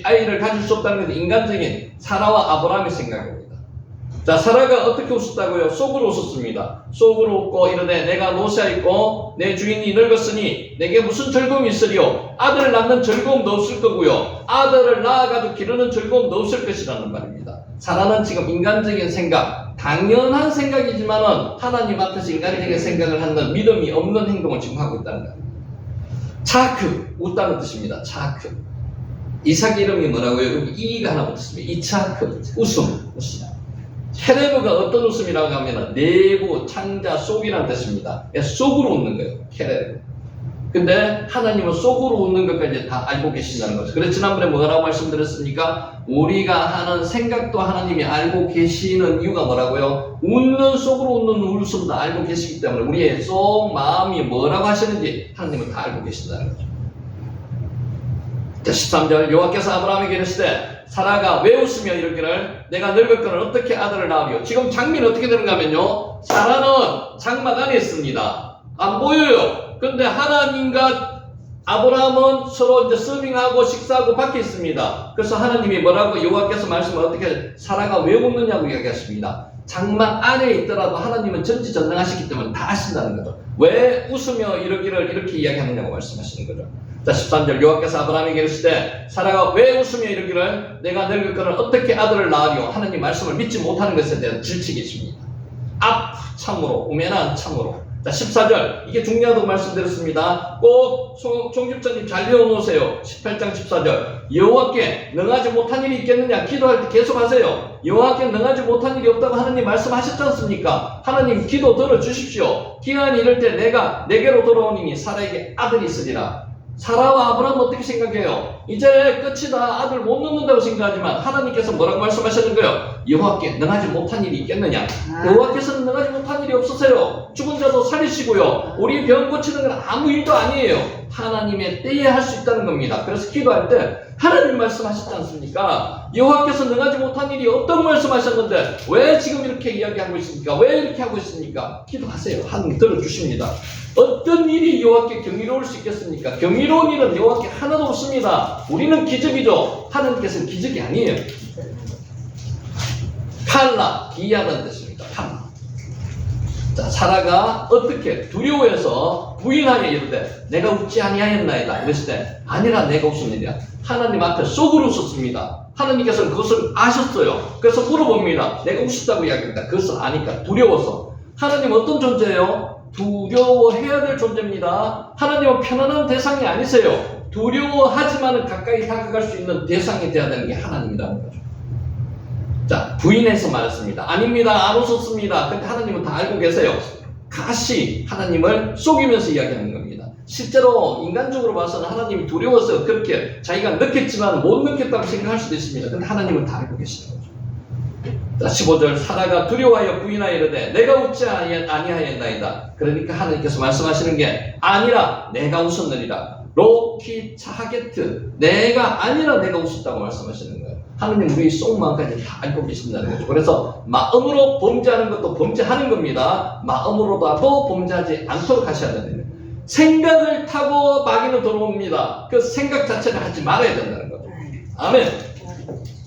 아이를 가질 수 없다는 건 인간적인 사라와 아브라함의 생각입니다. 자, 사라가 어떻게 웃었다고요? 속으로 웃었습니다. 속으로 웃고 이르되 내가 노쇠하였고 내 주인이 늙었으니 내게 무슨 즐거움이 있으리요? 아들을 낳는 즐거움도 없을 거고요. 아들을 낳아가지고 기르는 즐거움도 없을 것이라는 말입니다. 사라는 지금 인간적인 생각, 당연한 생각이지만은 하나님 앞에서 인간적인 생각을 하는 믿음이 없는 행동을 지금 하고 있다는 거예요. 차크, 웃다는 뜻입니다. 차크. 이삭 이름이 뭐라고요? 여기 이가 하나 붙었습니다. 이차크, 웃음. 케레브가 어떤 웃음이라고 하면 내부, 창자, 속이라는 뜻입니다. 속으로 웃는 거예요. 케레브. 근데 하나님은 속으로 웃는 것까지 다 알고 계신다는 거죠. 그래서 지난번에 뭐라고 말씀드렸습니까? 우리가 하는 생각도 하나님이 알고 계시는 이유가 뭐라고요? 속으로 웃는 웃음도 알고 계시기 때문에 우리의 속 마음이 뭐라고 하시는지 하나님은 다 알고 계신다는 거죠. 자, 13절 여호와께서 아브라함에게 이르시되 사라가 왜 웃으며 이르기를 내가 늙었거늘 어떻게 아들을 낳으리요? 지금 장면이 어떻게 되는가 하면요, 사라는 장막 안에 있습니다. 안 보여요. 근데 하나님과 아브라함은 서로 이제 서빙하고 식사하고 밖에 있습니다. 그래서 하나님이 뭐라고 여호와께서 말씀을 어떻게 사라가 왜 웃느냐고 이야기했습니다. 장막 안에 있더라도 하나님은 전지전능하시기 때문에 다 아신다는 거죠. 왜 웃으며 이러기를 이렇게 이야기하느냐고 말씀하시는 거죠. 자 13절 여호와께서 아브라함에게 이르시되 사라가 왜 웃으며 이러기를 내가 늙을 거는 어떻게 아들을 낳으리요. 하나님 말씀을 믿지 못하는 것에 대한 질책이십니다. 참으로 우매난 참으로. 자 14절 이게 중요하다고 말씀드렸습니다. 꼭 총집자님 잘 외워놓으세요. 18장 14절 여호와께 능하지 못한 일이 있겠느냐. 기도할 때 계속 하세요. 여호와께 능하지 못한 일이 없다고 하나님 말씀하셨지 않습니까? 하나님 기도 들어주십시오. 기한이 이럴 때 내가 내게로 돌아오니 사라에게 아들이 있으리라. 사라와 아브라함은 어떻게 생각해요? 이제 끝이다. 아들 못 낳는다고 생각하지만 하나님께서 뭐라고 말씀하셨는 거예요? 여호와께 능하지 못한 일이 있겠느냐? 여호와께서는 능하지 못한 일이 없으세요. 죽은 자도 살리시고요. 우리 병 고치는 건 아무 일도 아니에요. 하나님의 때에 할 수 있다는 겁니다. 그래서 기도할 때 하나님 말씀하셨지 않습니까? 여호와께서 능하지 못한 일이 없다고 말씀하셨는데 왜 지금 이렇게 이야기하고 있습니까? 왜 이렇게 하고 있습니까? 기도하세요. 하나님 들어주십니다. 어떤 일이 여호와께 경이로울 수 있겠습니까? 경이로운 일은 여호와께 하나도 없습니다. 우리는 기적이죠. 하나님께서는 기적이 아니에요. 칼라, 기이하다는 뜻입니다. 칼라. 자, 사라가 어떻게 두려워해서 부인하여 이르되 내가 웃지 아니하였나이다. 이랬을 때 아니라 내가 웃습니다. 하나님 앞에 속으로 웃었습니다. 하나님께서는 그것을 아셨어요. 그래서 물어봅니다. 내가 웃었다고 이야기합니다. 그것을 아니까 두려워서. 하나님 어떤 존재예요? 두려워해야 될 존재입니다. 하나님은 편안한 대상이 아니세요. 두려워하지만은 가까이 다가갈 수 있는 대상이 되어야 되는 게 하나님이라는 거죠. 자, 부인해서 말했습니다. 아닙니다. 안 웃었습니다. 근데 하나님은 다 알고 계세요. 가시 하나님을 속이면서 이야기하는 겁니다. 실제로 인간적으로 봐서는 하나님이 두려워서 그렇게 자기가 느꼈지만 못 느꼈다고 생각할 수도 있습니다. 근데 하나님은 다 알고 계시는 거죠. 자, 15절 사라가 두려워하여 부인하여 이르되 내가 웃지 아니하였나이다. 그러니까 하나님께서 말씀하시는 게 아니라 내가 웃었느니라. 로키 차하게트 내가 아니라 내가 웃었다고 말씀하시는 거예요. 하나님 우리 속마음까지 다 알고 계신다는 거죠. 그래서 마음으로 범죄하는 것도 범죄하는 겁니다. 마음으로라도 범죄하지 않도록 하셔야 됩니다. 생각을 타고 마귀는 들어옵니다. 그 생각 자체를 하지 말아야 된다는 거죠. 아멘.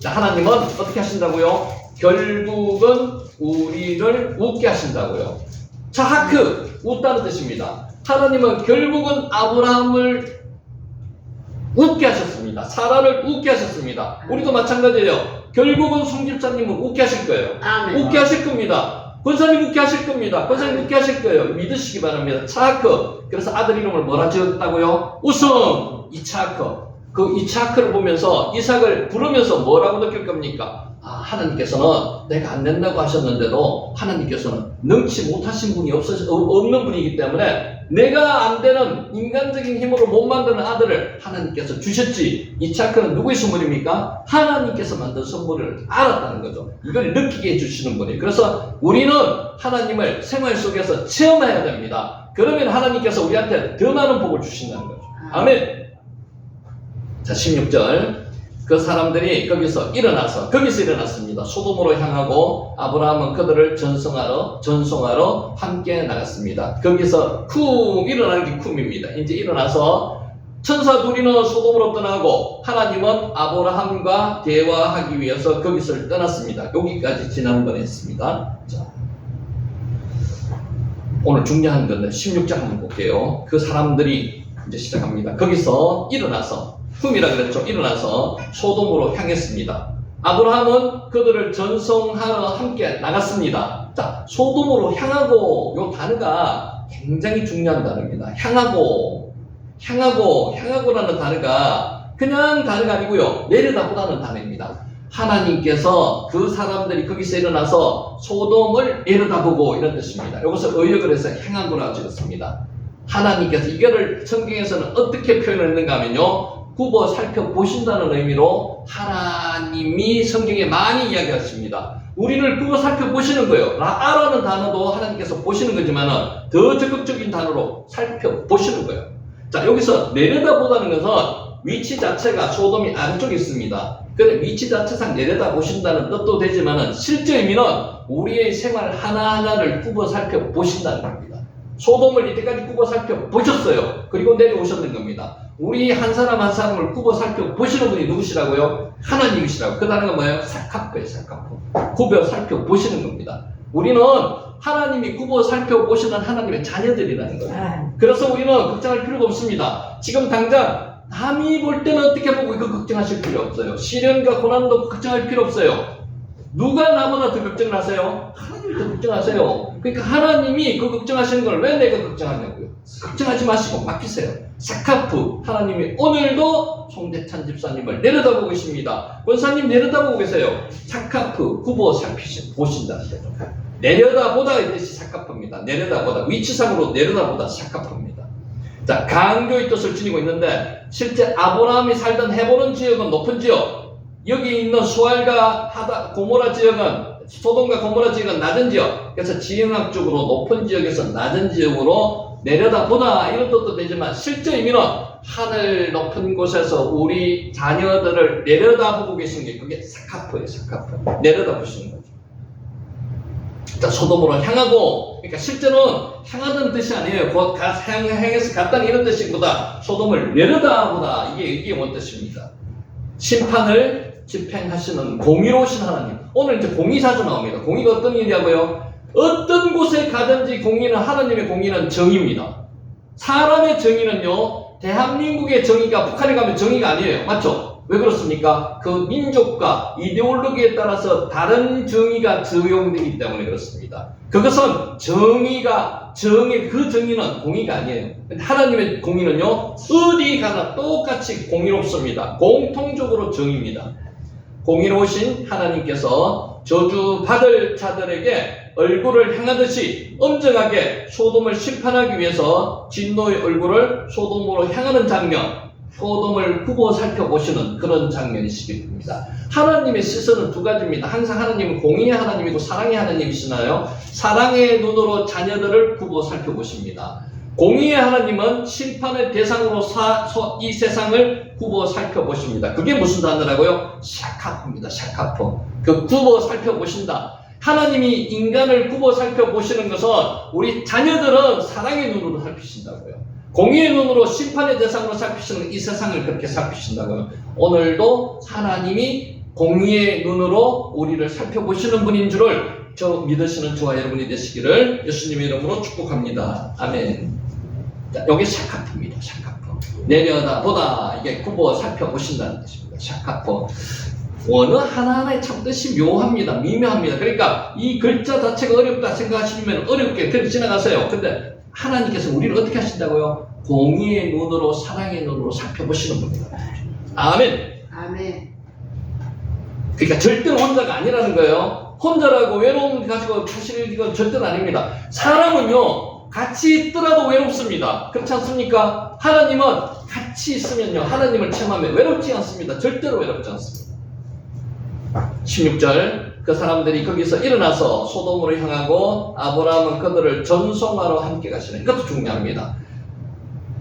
자, 하나님은 어떻게 하신다고요? 결국은 우리를 웃게 하신다고요. 자하크 웃다는 뜻입니다. 하나님은 결국은 아브라함을 웃게 하셨습니다. 사라를 웃게 하셨습니다. 우리도 마찬가지예요. 결국은 송집사님은 웃게 하실 거예요. 아멘. 웃게 하실 겁니다. 권사님 웃게 하실 겁니다. 권사님 웃게 하실 거예요. 믿으시기 바랍니다. 차하크. 그래서 아들 이름을 뭐라 지었다고요? 웃음. 이차하크. 그 이차하크를 보면서 이삭을 부르면서 뭐라고 느낄 겁니까? 하나님께서는 내가 안 된다고 하셨는데도 하나님께서는 능치 못하신 분이 없는 분이기 때문에 내가 안 되는 인간적인 힘으로 못 만드는 아들을 하나님께서 주셨지. 이차크는 누구의 선물입니까? 하나님께서 만든 선물을 알았다는 거죠. 이걸 느끼게 해주시는 분이에요. 그래서 우리는 하나님을 생활 속에서 체험해야 됩니다. 그러면 하나님께서 우리한테 더 많은 복을 주신다는 거죠. 아멘. 자, 16절. 그 사람들이 거기서 일어났습니다. 소돔으로 향하고 아브라함은 그들을 전송하러 함께 나갔습니다. 거기서 일어나는 게 쿰입니다. 이제 일어나서 천사 둘이는 소돔으로 떠나고 하나님은 아브라함과 대화하기 위해서 거기서 떠났습니다. 여기까지 지난번에 했습니다. 자, 오늘 중요한 건데 16장 한번 볼게요. 그 사람들이 이제 시작합니다. 거기서 일어나서 흠이라 그랬죠. 일어나서 소돔으로 향했습니다. 아브라함은 그들을 전송하러 함께 나갔습니다. 자, 소돔으로 향하고 요 단어가 굉장히 중요한 단어입니다. 향하고라는 단어가 그냥 단어가 아니고요. 내려다보다는 단어입니다. 하나님께서 그 사람들이 거기서 일어나서 소돔을 내려다보고 이런 뜻입니다. 이것을 의역을 해서 향하고라고 적었습니다. 하나님께서 이거를 성경에서는 어떻게 표현했는가 하면요. 굽어 살펴보신다는 의미로 하나님이 성경에 많이 이야기하십니다. 우리를 굽어 살펴보시는 거예요. 라아라는 단어도 하나님께서 보시는 거지만 더 적극적인 단어로 살펴보시는 거예요. 자, 여기서 내려다보다는 것은 위치 자체가 소돔이 아래쪽에 있습니다. 그런데 위치 자체상 내려다보신다는 뜻도 되지만 실제 의미는 우리의 생활 하나하나를 굽어 살펴보신다는 겁니다. 소돔을 이때까지 굽어 살펴보셨어요. 그리고 내려오셨는 겁니다. 우리 한 사람 한 사람을 굽어 살펴보시는 분이 누구시라고요? 하나님이시라고. 그 단어가 뭐예요? 사카프예요, 사카프. 굽어 살펴보시는 겁니다. 우리는 하나님이 굽어 살펴보시는 하나님의 자녀들이라는 거예요. 그래서 우리는 걱정할 필요가 없습니다. 지금 당장 남이 볼 때는 어떻게 보고 이거 걱정하실 필요 없어요. 시련과 고난도 걱정할 필요 없어요. 누가 나보다 더 걱정을 하세요? 하나님이 더 걱정하세요. 그러니까 하나님이 그 걱정하시는 걸 왜 내가 걱정하냐고요. 걱정하지 마시고 맡기세요. 사카프, 하나님이 오늘도 송대찬 집사님을 내려다보고 계십니다. 권사님 내려다보고 계세요. 사카프, 굽어 살피신다. 내려다보다 이 뜻이 사카프입니다. 내려다보다, 위치상으로 내려다보다 사카프입니다. 자, 강조의 뜻을 지니고 있는데 실제 아브라함이 살던 헤브론 지역은 높은 지역, 여기 있는 수알과 고모라 지역은, 소돔과 고모라 지역은 낮은 지역. 그래서 지형학적으로 높은 지역에서 낮은 지역으로 내려다보다 이런 뜻도 되지만 실제 의미는 하늘 높은 곳에서 우리 자녀들을 내려다보고 계신 게 그게 사카프예요. 사카프. 내려다보시는 거죠. 자, 소돔으로 향하고, 그러니까 실제는 향하다는 뜻이 아니에요. 곧 향해서 갔다는 이런 뜻이보다 소돔을 내려다보다, 이게 뭔 뜻입니다. 심판을 집행하시는 공의로우신 하나님. 오늘 이제 공의 자주 나옵니다. 공의가 어떤 일이냐고요? 어떤 곳에 가든지 공의는, 하나님의 공의는 정의입니다. 사람의 정의는요, 대한민국의 정의가 북한에 가면 정의가 아니에요. 맞죠? 왜 그렇습니까? 그 민족과 이데올로기에 따라서 다른 정의가 적용되기 때문에 그렇습니다. 그것은 그 정의는 공의가 아니에요. 하나님의 공의는요, 어디 가나 똑같이 공의롭습니다. 공통적으로 정의입니다. 공의로우신 하나님께서 저주받을 자들에게 얼굴을 향하듯이 엄정하게 소돔을 심판하기 위해서 진노의 얼굴을 소돔으로 향하는 장면, 소돔을 굽어 살펴보시는 그런 장면이시기 때문입니다. 하나님의 시선은 두 가지입니다. 항상 하나님은 공의의 하나님이고 사랑의 하나님이시나요? 사랑의 눈으로 자녀들을 굽어 살펴보십니다. 공의의 하나님은 심판의 대상으로 이 세상을 굽어 살펴보십니다. 그게 무슨 단어라고요? 샤카프입니다. 샤카프. 그 굽어 살펴보신다. 하나님이 인간을 굽어 살펴보시는 것은 우리 자녀들은 사랑의 눈으로 살피신다고요. 공의의 눈으로 심판의 대상으로 살피시는 이 세상을 그렇게 살피신다고요. 오늘도 하나님이 공의의 눈으로 우리를 살펴보시는 분인 줄을 믿으시는 저와 여러분이 되시기를 예수님의 이름으로 축복합니다. 아멘. 자, 여기 샤카프입니다. 샤카프. 내려다보다 이게 굽어 살펴보신다는 뜻입니다. 샤카프. 원어 하나하나의 참 뜻이 묘합니다. 미묘합니다. 그러니까 이 글자 자체가 어렵다 생각하시면 어렵게 그냥 지나가세요. 근데 하나님께서 우리를 어떻게 하신다고요? 공의의 눈으로, 사랑의 눈으로 살펴보시는 분입니다. 아멘. 아멘. 그러니까 절대로 혼자가 아니라는 거예요. 혼자라고 외로움 가지고 사실 이건 절대로 아닙니다. 사람은요, 같이 있더라도 외롭습니다. 그렇지 않습니까? 하나님은 같이 있으면요, 하나님을 체험하면 외롭지 않습니다. 절대로 외롭지 않습니다. 16절, 그 사람들이 거기서 일어나서 소돔으로 향하고 아브라함은 그들을 전송하러 함께 가시는, 이것도 중요합니다.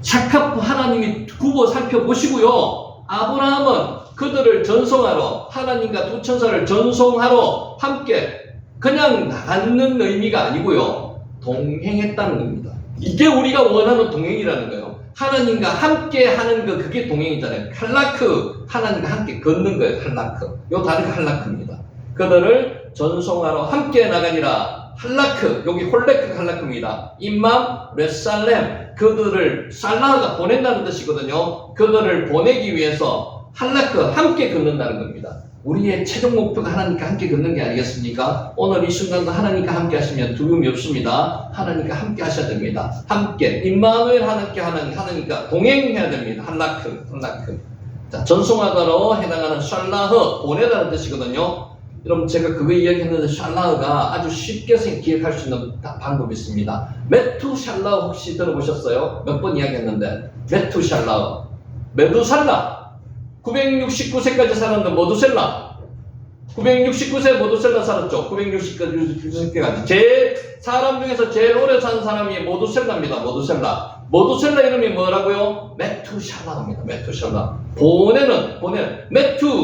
샤카프, 하나님이 굽어 살펴보시고요, 아브라함은 그들을 전송하러, 하나님과 두 천사를 전송하러 함께 그냥 나가는 의미가 아니고요, 동행했다는 겁니다. 이게 우리가 원하는 동행이라는 거예요. 하나님과 함께 하는 거, 그게 동행이잖아요. 할라크, 하나님과 함께 걷는 거예요. 할라크. 요 단어가 할라크입니다. 그들을 전송하러 함께 나가니라. 할라크, 여기 홀레크 할라크입니다. 임맘, 레살렘, 그들을, 살라가 보낸다는 뜻이거든요. 그들을 보내기 위해서 할라크, 함께 걷는다는 겁니다. 우리의 최종 목표가 하나님과 함께 걷는 게 아니겠습니까? 오늘 이 순간도 하나님과 함께 하시면 두려움이 없습니다. 하나님과 함께 하셔야 됩니다. 함께, 임마누엘 하나님께 하나님과 동행해야 됩니다. 할라크. 자, 전송하다로 해당하는 샬라흐, 보내다는 뜻이거든요. 여러분, 제가 그거 이야기했는데 샬라흐가 아주 쉽게 기억할 수 있는 방법이 있습니다. 메투샬라흐 혹시 들어보셨어요? 몇 번 이야기했는데 메투샬라흐, 메두살라, 969세까지 살았는데 모두셀라, 969세 모두셀라 살았죠. 969세까지 제일 사람 중에서 제일 오래 산 사람이 모두셀라입니다. 모두셀라 이름이 뭐라고요? 메투샬라입니다. 메투샬라.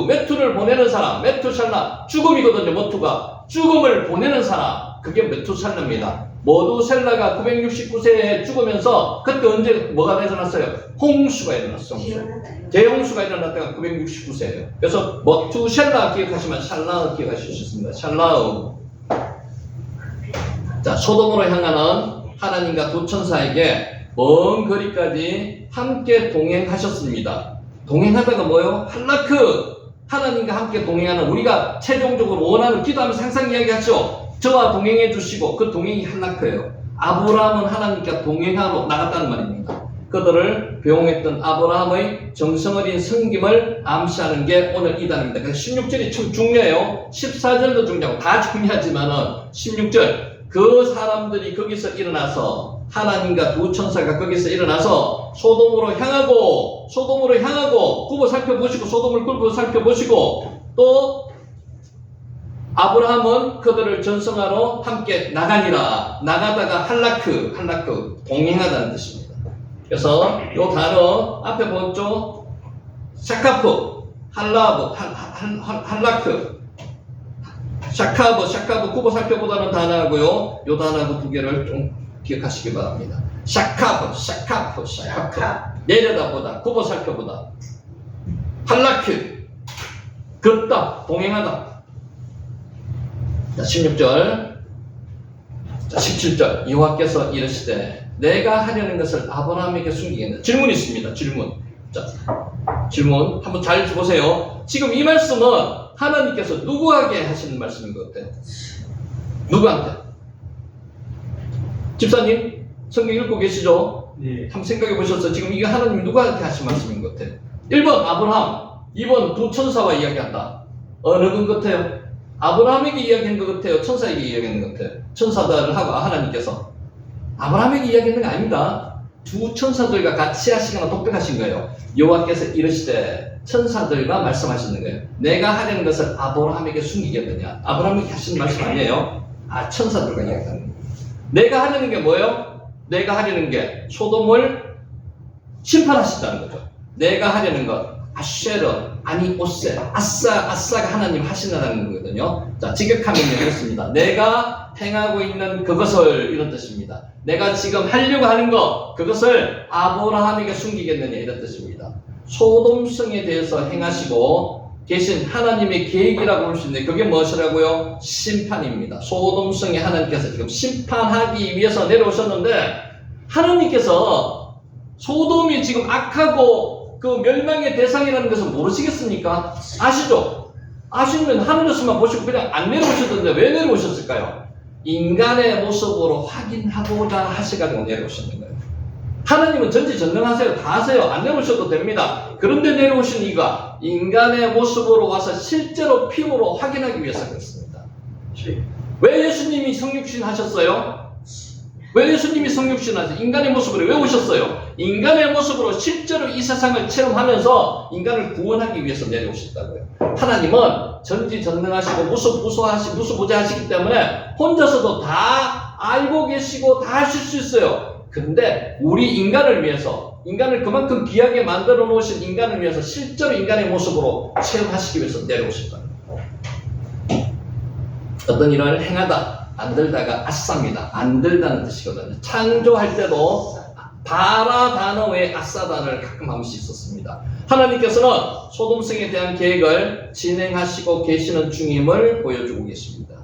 메투를 보내는 사람, 메투샬라. 죽음이거든요. 모투가 죽음을 보내는 사람, 그게 메투샬라입니다. 모두셀라가 969세에 죽으면서 그때 언제 뭐가 일어났어요? 홍수가 일어났어. 홍수. 대홍수가 일어났다가 969세예요. 그래서 머투셀라 기억하시면 샬라흐 기억하실 수 있습니다. 샬라흐. 자, 소돔으로 향하는 하나님과 두 천사에게 먼 거리까지 함께 동행하셨습니다. 동행하다가 뭐요? 할라크. 하나님과 함께 동행하는, 우리가 최종적으로 원하는, 기도하면서 항상 이야기하죠. 저와 동행해 주시고, 그 동행이 할라크예요. 아브라함은 하나님과 동행하러 나갔다는 말입니다. 그들을 배웅했던 아브라함의 정성어린 섬김을 암시하는 게 오늘 이 단입니다. 그래서 16절이 참 중요해요. 14절도 중요하고 다 중요하지만은 16절, 그 사람들이 거기서 일어나서, 하나님과 두 천사가 거기서 일어나서 소돔으로 향하고 굽어 살펴보시고, 소돔을 굽어 살펴보시고, 또 아브라함은 그들을 전성하러 함께 나가니라. 나가다가 할라크, 동행하다는 뜻입니다. 그래서 이 단어 앞에 보죠. 샤카프, 할라크, 샤카브, 굽어 살펴보다는 단어하고요. 이 단어하고 두 개를 좀 기억하시기 바랍니다. 샤카프. 내려다보다, 굽어 살펴보다. 할라크, 걷다, 동행하다. 자, 16절. 자, 17절. 여호와께서 이르시되 내가 하려는 것을 아브라함에게 숨기겠느냐. 질문이 있습니다. 질문 한번 잘 보세요. 지금 이 말씀은 하나님께서 누구에게 하시는 말씀인 것 같아요? 누구한테? 집사님, 성경 읽고 계시죠? 네. 한번 생각해 보셨어요? 지금 이게 하나님이 누구한테 하신 말씀인 것 같아요? 1번 아브라함, 2번 두 천사와 이야기한다. 어느 것 같아요? 아브라함에게 이야기한 것 같아요? 천사에게 이야기한 것 같아요? 천사들을 하고 하나님께서 아브라함에게 이야기하는 게 아닙니다. 두 천사들과 같이 하시거나 독백하신 거예요. 여호와께서 이르시되 천사들과 말씀하시는 거예요. 내가 하려는 것을 아브라함에게 숨기겠느냐. 아브라함에게 하시는 말씀 아니에요. 천사들과 이야기하는 거예요. 내가 하려는 게 뭐예요? 내가 하려는 게 소돔을 심판하신다는 거죠. 내가 하려는 것, 아쉐르, 아니 오세, 아싸가 하나님 하신다는 거거든요. 자, 직역하면 이렇습니다. 내가 행하고 있는 그것을, 이런 뜻입니다. 내가 지금 하려고 하는 것, 그것을 아브라함에게 숨기겠느냐, 이런 뜻입니다. 소돔성에 대해서 행하시고 계신 하나님의 계획이라고 볼 수 있는데, 그게 무엇이라고요? 심판입니다. 소돔성에 하나님께서 지금 심판하기 위해서 내려오셨는데, 하나님께서 소돔이 지금 악하고 그 멸망의 대상이라는 것을 모르시겠습니까? 아시죠? 아시면 하늘에서만 보시고 그냥 안 내려오셨던데 왜 내려오셨을까요? 인간의 모습으로 확인하고자 하셔가지고 내려오셨는 거예요. 하나님은 전지전능하세요. 다 하세요. 안 내려오셔도 됩니다. 그런데 내려오신 이유가 인간의 모습으로 와서 실제로 피부로 확인하기 위해서 그렇습니다. 왜 예수님이 성육신 하셨어요? 왜 예수님이 성육신 하셨어요? 인간의 모습으로 왜 오셨어요? 인간의 모습으로 실제로 이 세상을 체험하면서 인간을 구원하기 위해서 내려오셨다고요. 하나님은 전지전능하시고 무수부재하시기 때문에 혼자서도 다 알고 계시고 다 하실 수 있어요. 그런데 우리 인간을 위해서, 인간을 그만큼 귀하게 만들어 놓으신 인간을 위해서 실제로 인간의 모습으로 체험하시기 위해서 내려오셨다. 어떤 일을 행하다, 만들다가 아싸입니다. 만들다는 뜻이거든요. 창조할 때도 바라 단어 외에 아싸 단어를 가끔 한 번씩 썼습니다. 하나님께서는 소돔성에 대한 계획을 진행하시고 계시는 중임을 보여주고 계십니다.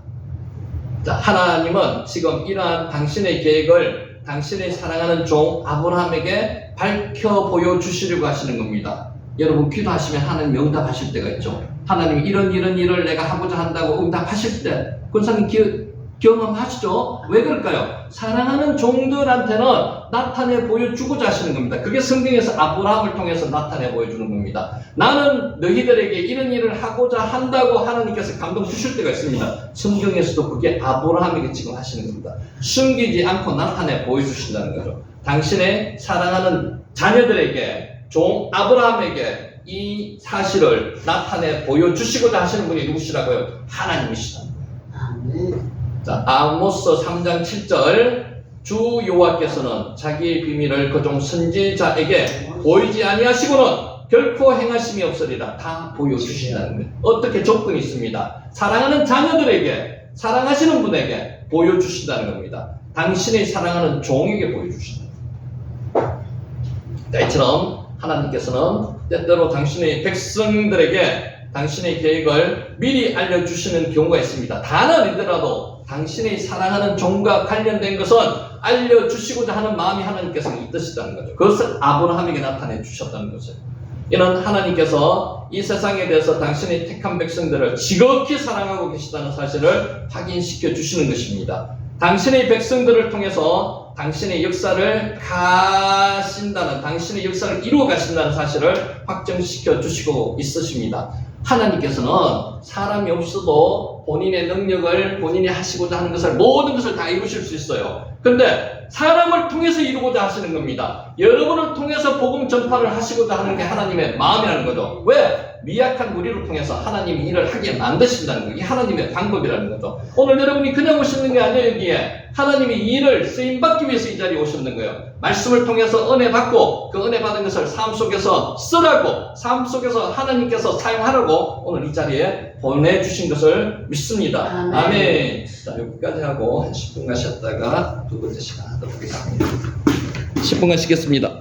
자, 하나님은 지금 이러한 당신의 계획을 당신의 사랑하는 종 아브라함에게 밝혀 보여주시려고 하시는 겁니다. 여러분 기도하시면 하나님 응답하실 때가 있죠. 하나님 이런 일을 내가 하고자 한다고 응답하실 때 권사님 경험하시죠? 왜 그럴까요? 사랑하는 종들한테는 나타내 보여주고자 하시는 겁니다. 그게 성경에서 아브라함을 통해서 나타내 보여주는 겁니다. 나는 너희들에게 이런 일을 하고자 한다고 하나님께서 감동 주실 때가 있습니다. 성경에서도 그게 아브라함에게 지금 하시는 겁니다. 숨기지 않고 나타내 보여주신다는 거죠. 당신의 사랑하는 자녀들에게, 종 아브라함에게 이 사실을 나타내 보여주시고자 하시는 분이 누구시라고요? 하나님이시다. 자, 아모스 3장 7절 주 여호와께서는 자기의 비밀을 그종 선지자에게 보이지 아니하시고는 결코 행하심이 없으리라. 다 보여주신다는 거예요. 어떻게 조건이 있습니다. 사랑하는 자녀들에게, 사랑하시는 분에게 보여주신다는 겁니다. 당신의 사랑하는 종에게 보여주신다. 이처럼 하나님께서는 때때로 당신의 백성들에게 당신의 계획을 미리 알려주시는 경우가 있습니다. 단 아니더라도 당신의 사랑하는 종과 관련된 것은 알려주시고자 하는 마음이 하나님께서 있으시다는 거죠. 그것을 아브라함에게 나타내 주셨다는 거죠. 이는 하나님께서 이 세상에 대해서 당신의 택한 백성들을 지극히 사랑하고 계시다는 사실을 확인시켜 주시는 것입니다. 당신의 백성들을 통해서 당신의 역사를 가신다는, 당신의 역사를 이루어 가신다는 사실을 확정시켜 주시고 있으십니다. 하나님께서는 사람이 없어도 본인의 능력을 본인이 하시고자 하는 것을, 모든 것을 다 이루실 수 있어요. 근데 사람을 통해서 이루고자 하시는 겁니다. 여러분을 통해서 복음 전파를 하시고자 하는 게 하나님의 마음이라는 거죠. 왜? 미약한 우리를 통해서 하나님이 일을 하게 만드신다는 거예요. 이게 하나님의 방법이라는 거죠. 오늘 여러분이 그냥 오시는 게 아니에요. 여기에 하나님이 이 일을 쓰임받기 위해서 이 자리에 오셨는 거예요. 말씀을 통해서 은혜 받고 그 은혜 받은 것을 삶 속에서 쓰라고, 삶 속에서 하나님께서 사용하라고 오늘 이 자리에 보내주신 것을 믿습니다. 아멘. 자, 여기까지 하고 한 10분간 쉬었다가 두 번째 시간 하도록 하겠습니다. 10분간 쉬겠습니다.